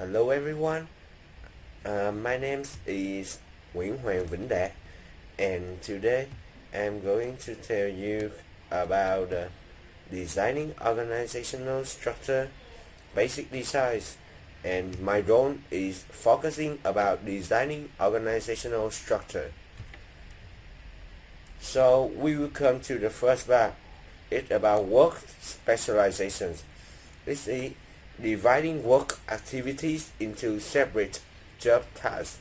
Hello everyone, my name is Nguyễn Hoàng Vĩnh Đạt, and today I'm going to tell you about designing organizational structure, basic designs, and my role is focusing about designing organizational structure. So we will come to the first part. It's about work specializations. This is dividing work activities into separate job tasks.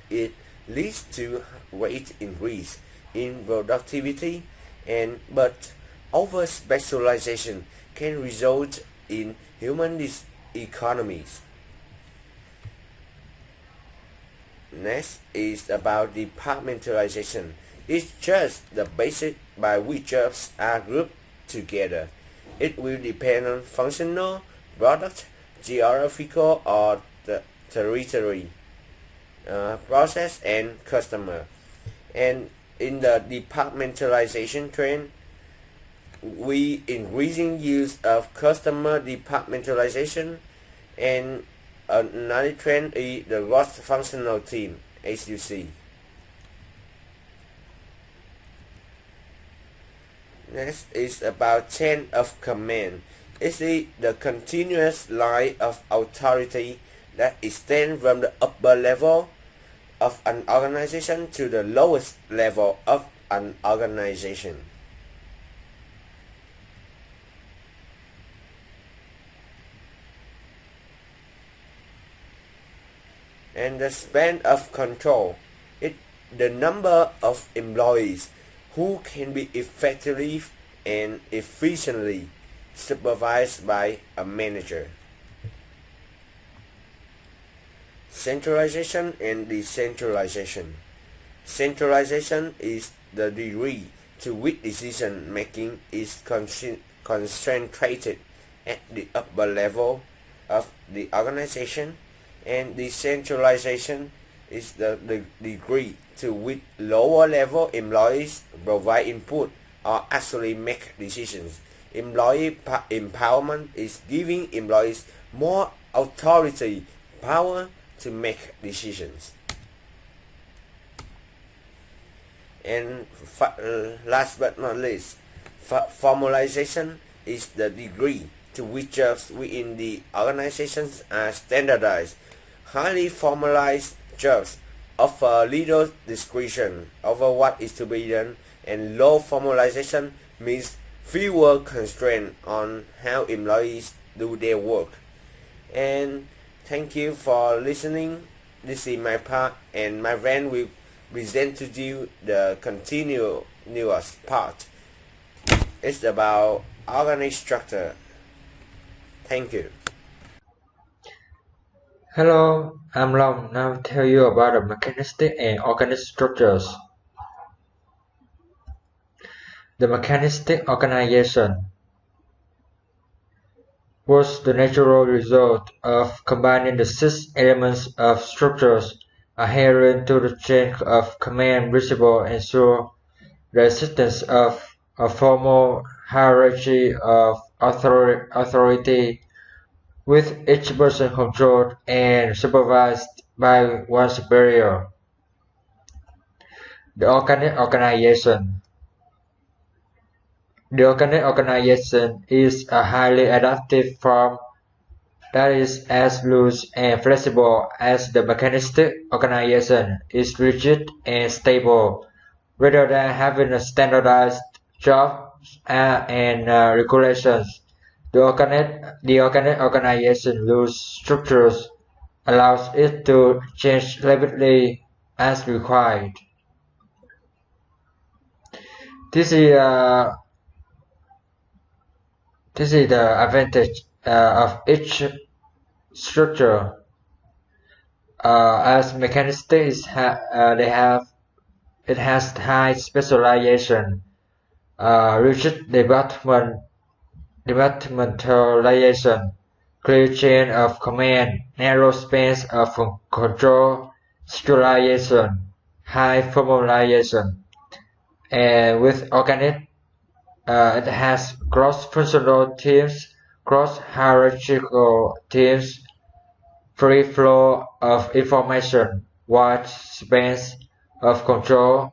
It leads to rate increase in productivity, but over specialization can result in human economies. Next is about departmentalization. It's just the basis by which jobs are grouped together. It will depend on functional, product, geographical or territory, process and customer. And in the departmentalization trend, we increasing use of customer departmentalization, and another trend is the cross-functional team, as you see. Next is about chain of command. It's the continuous line of authority that extends from the upper level of an organization to the lowest level of an organization. And the span of control. The number of employees who can be effectively and efficiently supervised by a manager. Centralization and decentralization. Centralization is the degree to which decision making is concentrated at the upper level of the organization, and decentralization is the degree to which lower level employees provide input or actually make decisions. Employee empowerment is giving employees more authority, power to make decisions. And last but not least, formalization is the degree to which jobs within the organizations are standardized. Highly formalized jobs offer little discretion over what is to be done, and low formalization means fewer constraints on how employees do their work. And thank you for listening. This is my part, and my friend will present to you the continuous part. It's about organic structure. Thank you. Hello, I'm Long. Now tell you about the mechanistic and organic structures. The mechanistic organization was the natural result of combining the 6 elements of structures adherent to the chain of command principle ensure the existence of a formal hierarchy of authority, with each person controlled and supervised by one superior. The organic organization. The organic organization is a highly adaptive form that is as loose and flexible as the mechanistic organization is rigid and stable, rather than having a standardized jobs and regulations. The organic organization loose structures allows it to change rapidly as required. This is the advantage of each structure. As mechanistic it has high specialization, rigid departmentalization, clear chain of command, narrow spans of control, structuralization, high formalization. And with organic, it has cross-functional teams, cross-hierarchical teams, free flow of information, wide spans of control,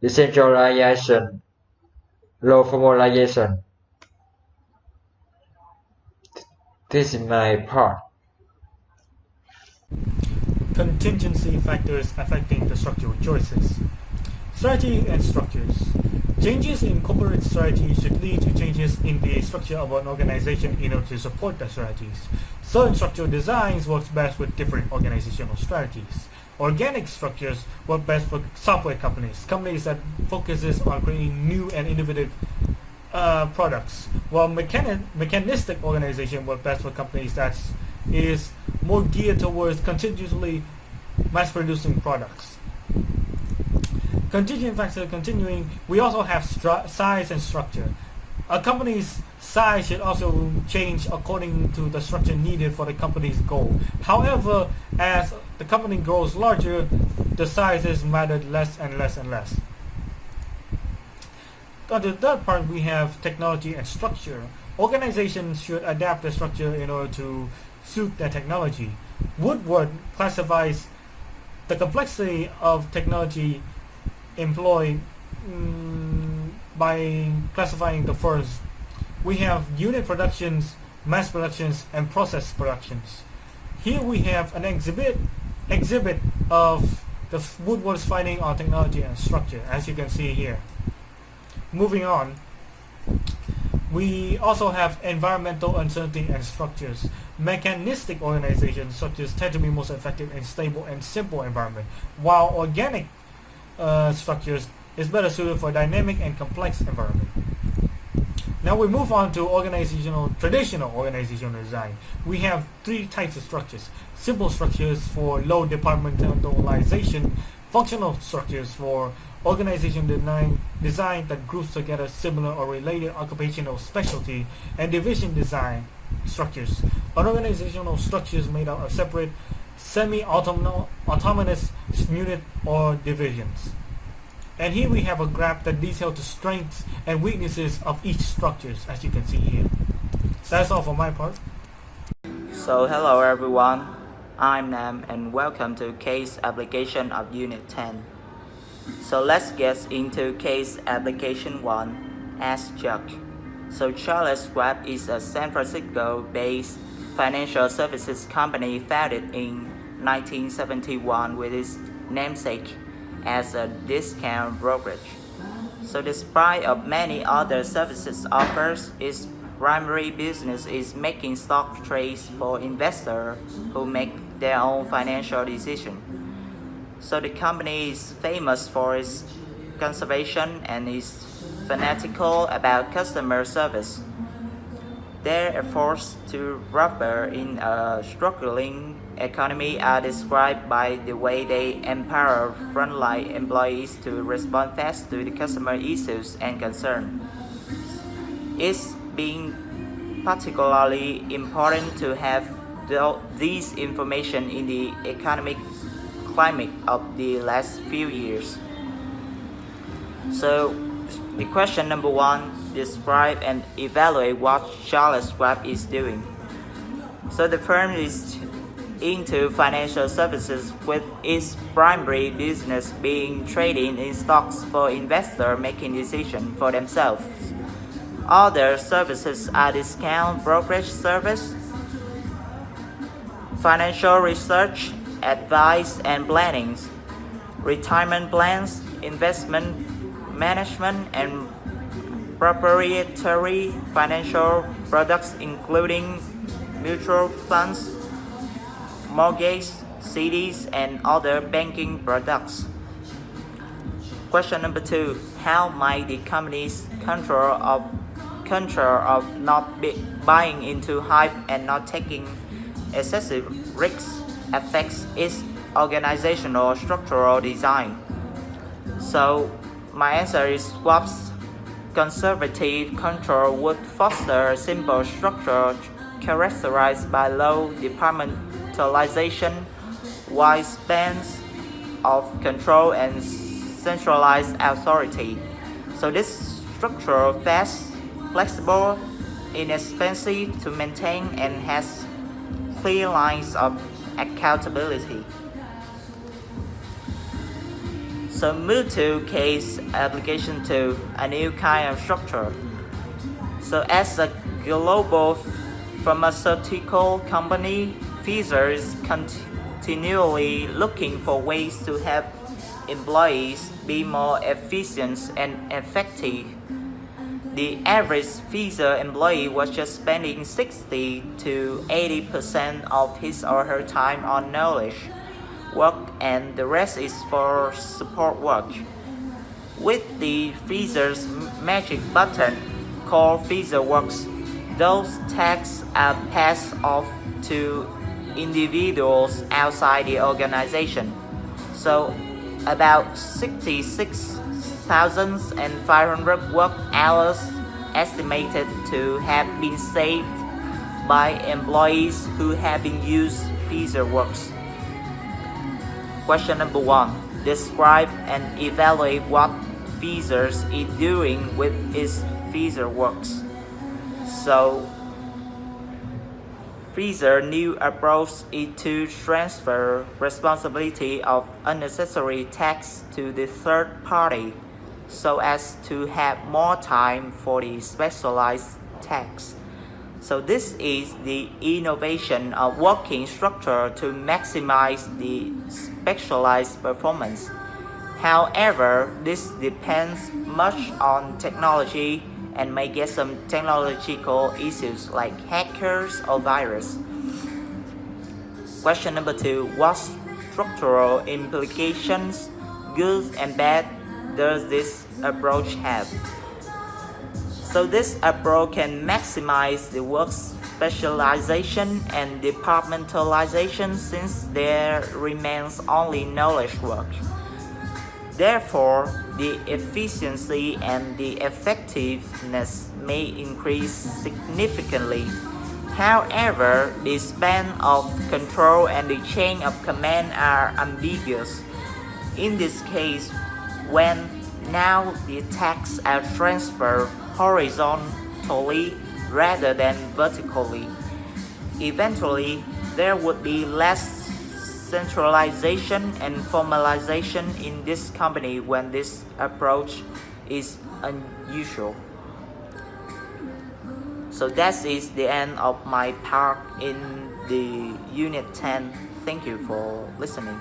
decentralization, low formalization. This is my part. Contingency factors affecting the structural choices. Strategy and structures. Changes in corporate strategy should lead to changes in the structure of an organization in order to support the strategies. Certain structural designs work best with different organizational strategies. Organic structures work best for software companies that focuses on creating new and innovative products, while mechanistic organization work best for companies that is more geared towards continuously mass-producing products. Contingent factor continuing, we also have size and structure. A company's size should also change according to the structure needed for the company's goal. However, as the company grows larger, the sizes matter less and less and less. On the third part, we have technology and structure. Organizations should adapt the structure in order to suit the technology. Woodward classifies the complexity of technology employed by classifying the first. We have unit productions, mass productions, and process productions. Here we have an exhibit of the Woodward's finding on technology and structure, as you can see here. Moving on, we also have environmental uncertainty and structures. Mechanistic organizations such as tend to be most effective in stable and simple environment, while organic structures is better suited for dynamic and complex environment. Now we move on to traditional organizational design. We have three types of structures: simple structures for low departmentalization, functional structures for organization design that groups together similar or related occupational specialty, and division design structures. An organizational structure is made up of separate semi-autonomous units or divisions. And here we have a graph that details the strengths and weaknesses of each structure, as you can see here. That's all for my part. So hello everyone, I'm Nam and welcome to case application of Unit 10. So let's get into case application 1, Ask Chuck. So Charles Schwab is a San Francisco-based financial services company founded in 1971 with its namesake as a discount brokerage. So despite of many other services offers, its primary business is making stock trades for investors who make their own financial decisions. So the company is famous for its conservation and is fanatical about customer service. Their efforts to prosper in a struggling economy are described by the way they empower frontline employees to respond fast to the customer issues and concerns. It's been particularly important to have this information in the economic climate of the last few years. So the question number 1, describe and evaluate what Charles Schwab is doing. So the firm is into financial services with its primary business being trading in stocks for investors making decisions for themselves. Other services are discount brokerage service, financial research, advice and planning, retirement plans, investment management, and proprietary financial products including mutual funds, mortgage, CDs, and other banking products. Question number 2, how might the company's control of not buying into hype and not taking excessive risks affects its organizational structural design? So my answer is Schwab's conservative control would foster a simple structure characterized by low departmentalization, wide spans of control, and centralized authority. So this structure fast, flexible, inexpensive to maintain, and has clear lines of accountability. So move to case application 2, a new kind of structure. So as a global pharmaceutical company, Pfizer is continually looking for ways to help employees be more efficient and effective. The average Pfizer employee was just spending 60 to 80% of his or her time on knowledge work, and the rest is for support work. With the Pfizer's magic button called Pfizer Works, those tasks are passed off to individuals outside the organization. So about 66,500 work hours estimated to have been saved by employees who have been used Pfizer Works. Question number 1. Describe and evaluate what Pfizer is doing with its Pfizer Works. So Pfizer's new approach is to transfer responsibility of unnecessary tasks to the third party so as to have more time for the specialized tasks. So this is the innovation of working structure to maximize the specialized performance. However, this depends much on technology and may get some technological issues like hackers or virus. Question number 2. What structural implications, good and bad, does this approach have? So this approach can maximize the work specialization and departmentalization since there remains only knowledge work. Therefore, the efficiency and the effectiveness may increase significantly. However, the span of control and the chain of command are ambiguous. In this case, when now the tasks are transferred horizontally rather than vertically, eventually there would be less centralization and formalization in this company when this approach is unusual. So that is the end of my part in the Unit 10. Thank you for listening.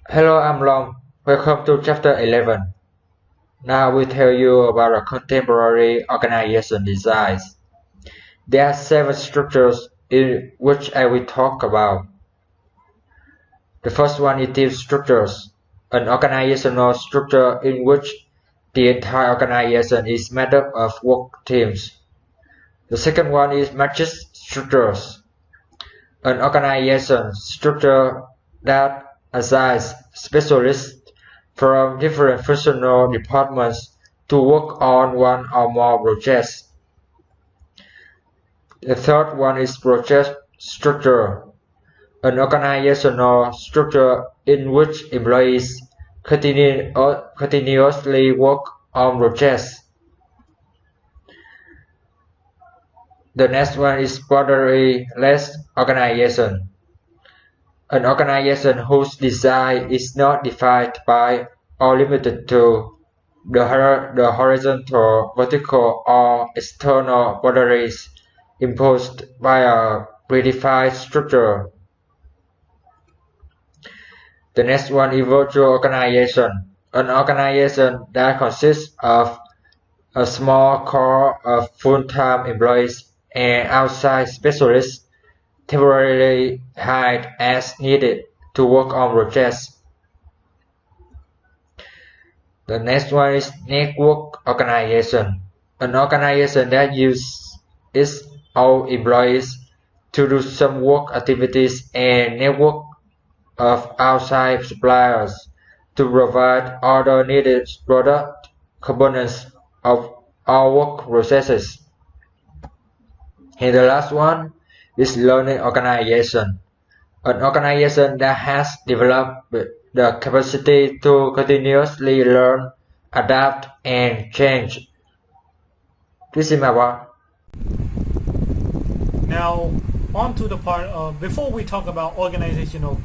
Hello, I'm Long. Welcome to Chapter 11. Now we tell you about a contemporary organization designs. There are 7 structures in which I will talk about. The first one is team structures, an organizational structure in which the entire organization is made up of work teams. The second one is matrix structures, an organization structure that assigns specialists from different functional departments to work on one or more projects. The third one is project structure, an organizational structure in which employees continuously work on projects. The next one is boundary-less organization, an organization whose design is not defined by or limited to the horizontal, vertical, or external boundaries imposed by a predefined structure. The next one is virtual organization, an organization that consists of a small core of full-time employees and outside specialists temporarily hired as needed to work on projects. The next one is network organization, an organization that uses its own employees to do some work activities and network of outside suppliers to provide other needed product components of our work processes. And the last one is learning organization, an organization that has developed the capacity to continuously learn, adapt, and change. This is my part. Now, on to the part of, before we talk about organizational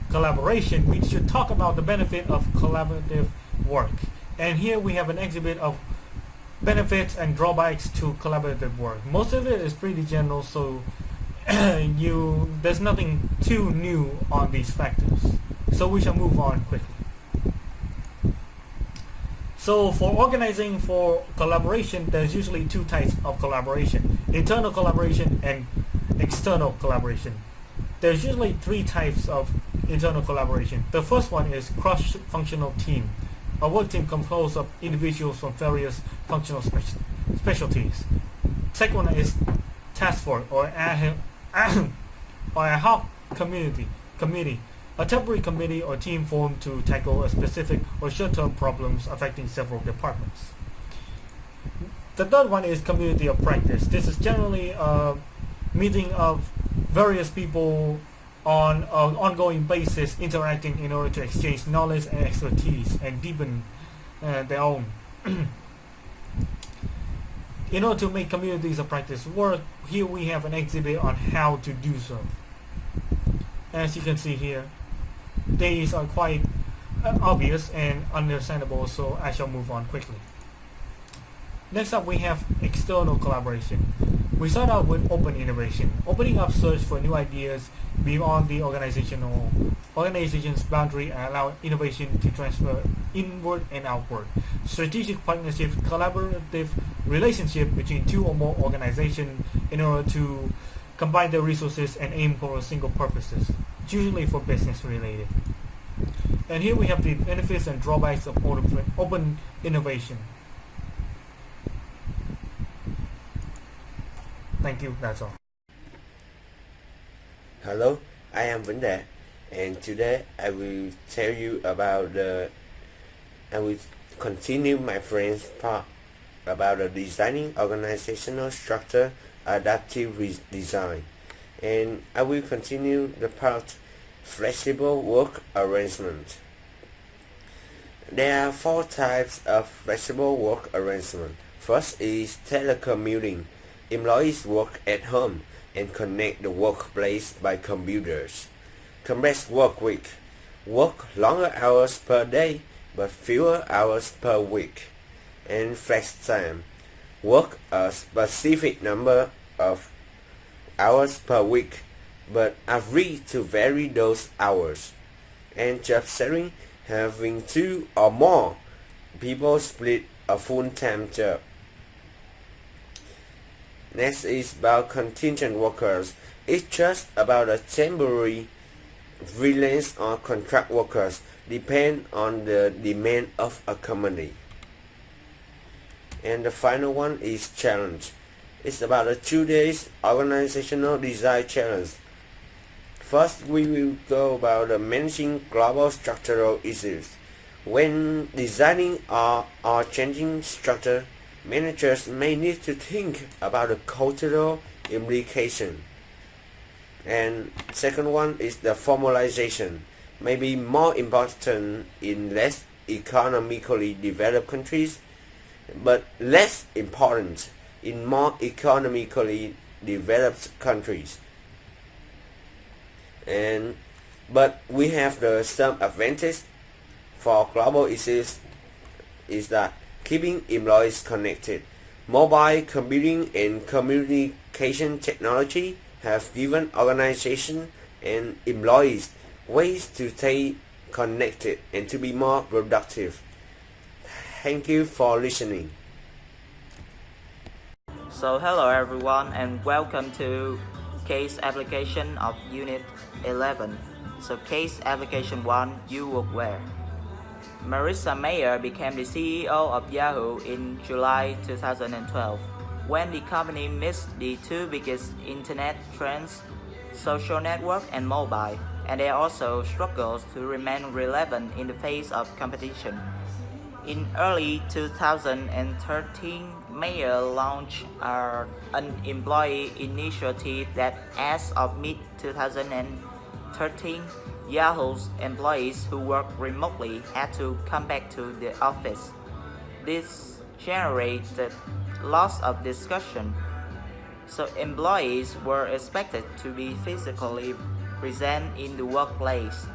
collaboration, we should talk about the benefit of collaborative work. And here we have an exhibit of benefits and drawbacks to collaborative work. Most of it is pretty general, so there's nothing too new on these factors. So we shall move on quickly. So for organizing for collaboration, there's usually two types of collaboration: internal collaboration and external collaboration. There's usually three types of internal collaboration. The first one is cross-functional team, a work team composed of individuals from various functional specialties. Second one is task force or ad hoc committee, a temporary committee or team formed to tackle a specific or short-term problems affecting several departments. The third one is community of practice. This is generally a meeting of various people on an ongoing basis interacting in order to exchange knowledge and expertise and deepen their own. In order to make communities of practice work, here we have an exhibit on how to do so. As you can see here, these are quite obvious and understandable, so I shall move on quickly. Next up, we have external collaboration. We start out with open innovation, opening up search for new ideas beyond the organization's boundary and allow innovation to transfer inward and outward. Strategic partnership, collaborative relationship between two or more organizations in order to combine their resources and aim for a single purposes, usually for business related. And here we have the benefits and drawbacks of open innovation. Thank you, that's all. Hello, I am Vấn and today I will tell you about I will continue my friend's part about the designing organizational structure, adaptive design, and I will continue the part flexible work arrangement. There are four types of flexible work arrangement. First is telecommuting. Employees work at home and connect the workplace by computers. Compressed work week. Work longer hours per day but fewer hours per week. And flex time. Work a specific number of hours per week but agree to vary those hours. And job sharing, having two or more people split a full-time job. Next is about contingent workers. It's just about a temporary, freelance or contract workers, depend on the demand of a company. And the final one is challenge. It's about a 2 days organizational design challenge. First, we will go about managing global structural issues. When designing or changing structure, managers may need to think about the cultural implication. And second one is the formalization. May be more important in less economically developed countries, but less important in more economically developed countries. But we have some advantage for global issues is that keeping employees connected. Mobile computing and communication technology have given organizations and employees ways to stay connected and to be more productive. Thank you for listening. So hello everyone and welcome to case application of unit 11. So case application 1, you work where? Marissa Mayer became the CEO of Yahoo in July 2012 when the company missed the two biggest internet trends, social network and mobile, and they also struggled to remain relevant in the face of competition. In early 2013, Mayer launched an employee initiative that as of mid-2013, Yahoo's employees who work remotely had to come back to the office. This generated lots of discussion. So employees were expected to be physically present in the workplace,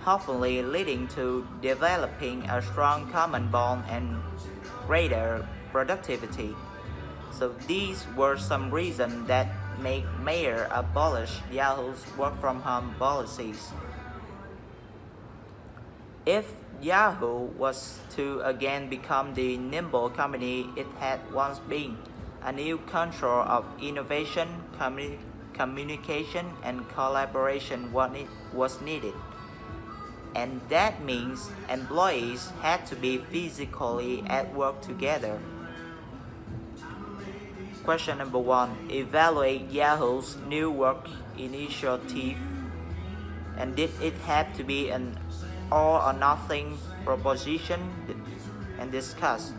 hopefully leading to developing a strong common bond and greater productivity. So these were some reasons that made Mayer abolish Yahoo's work from home policies. If Yahoo was to again become the nimble company it had once been, a new control of innovation, communication, and collaboration was needed. And that means employees had to be physically at work together. Question number 1. Evaluate Yahoo's new work initiative. And did it have to be an all or nothing proposition and discuss?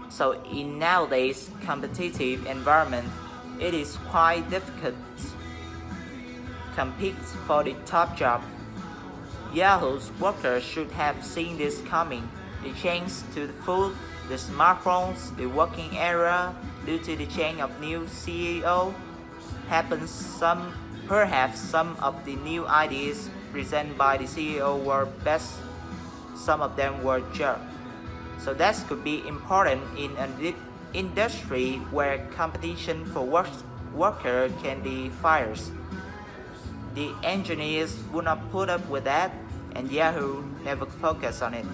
So in nowadays competitive environment, it is quite difficult to compete for the top job. Yahoo's workers should have seen this coming. The change to the food, the smartphones, the working era due to the change of new CEO perhaps some of the new ideas presented by the CEO were best, some of them were jerk. So that could be important in an industry where competition for worker can be fierce. The engineers would not put up with that, and Yahoo never focused on it.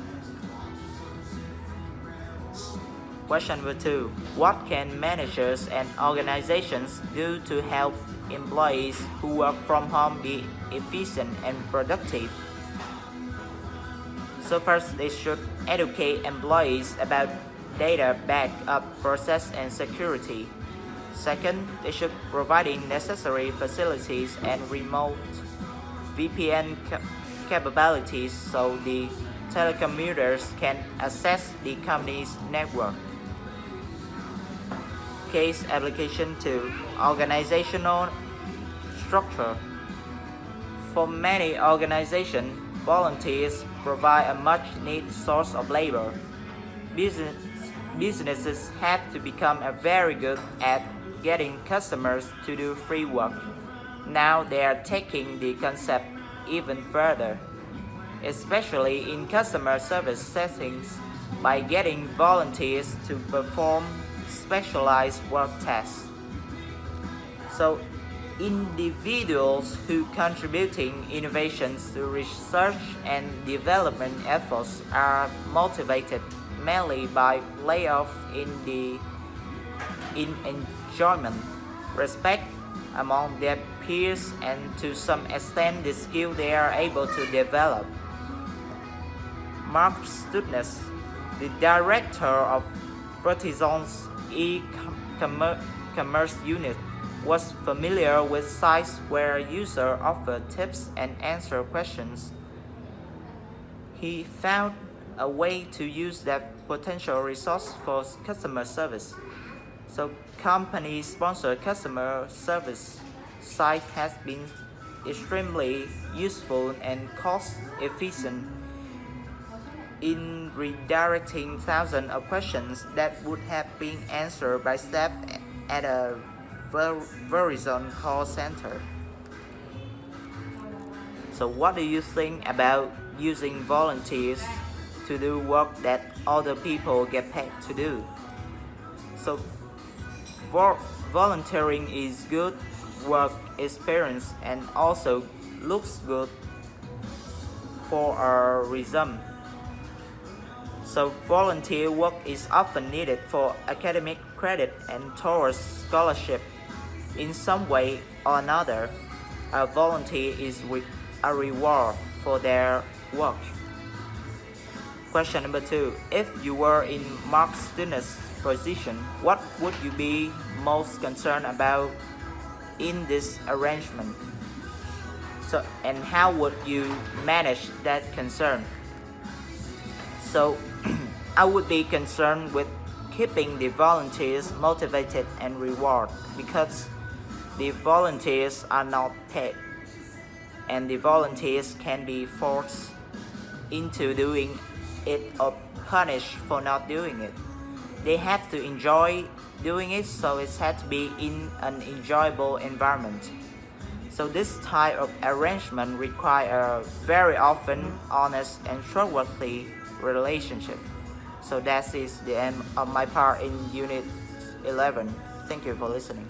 Question number 2. What can managers and organizations do to help employees who work from home be efficient and productive? So first, they should educate employees about data backup process and security. Second, they should providing necessary facilities and remote VPN capabilities so the telecommuters can access the company's network. Case application 2. Organizational structure. For many organizations, volunteers provide a much-needed source of labor. Businesses have to become very good at getting customers to do free work. Now they are taking the concept even further, especially in customer service settings, by getting volunteers to perform specialized work tasks. So individuals who contributing innovations to research and development efforts are motivated mainly by layoff in enjoyment, respect among their peers, and to some extent the skill they are able to develop. Mark Studness, the director of Verizon's e-commerce unit, was familiar with sites where users offer tips and answer questions. He found a way to use that potential resource for customer service. So company-sponsored customer service site has been extremely useful and cost-efficient in redirecting thousands of questions that would have been answered by staff at a Verizon call center. So what do you think about using volunteers to do work that other people get paid to do? So volunteering is good work experience and also looks good for a resume. So volunteer work is often needed for academic credit and towards scholarship. In some way or another, a volunteer is a reward for their work. Question number 2. If you were in Mark Studness' position, what would you be most concerned about in this arrangement? So, and how would you manage that concern? So, I would be concerned with keeping the volunteers motivated and rewarded, because the volunteers are not paid, and the volunteers can be forced into doing it or punished for not doing it. They have to enjoy doing it, so it had to be in an enjoyable environment. So this type of arrangement require a very often honest and trustworthy relationship. So that is the end of my part in Unit 11. Thank you for listening.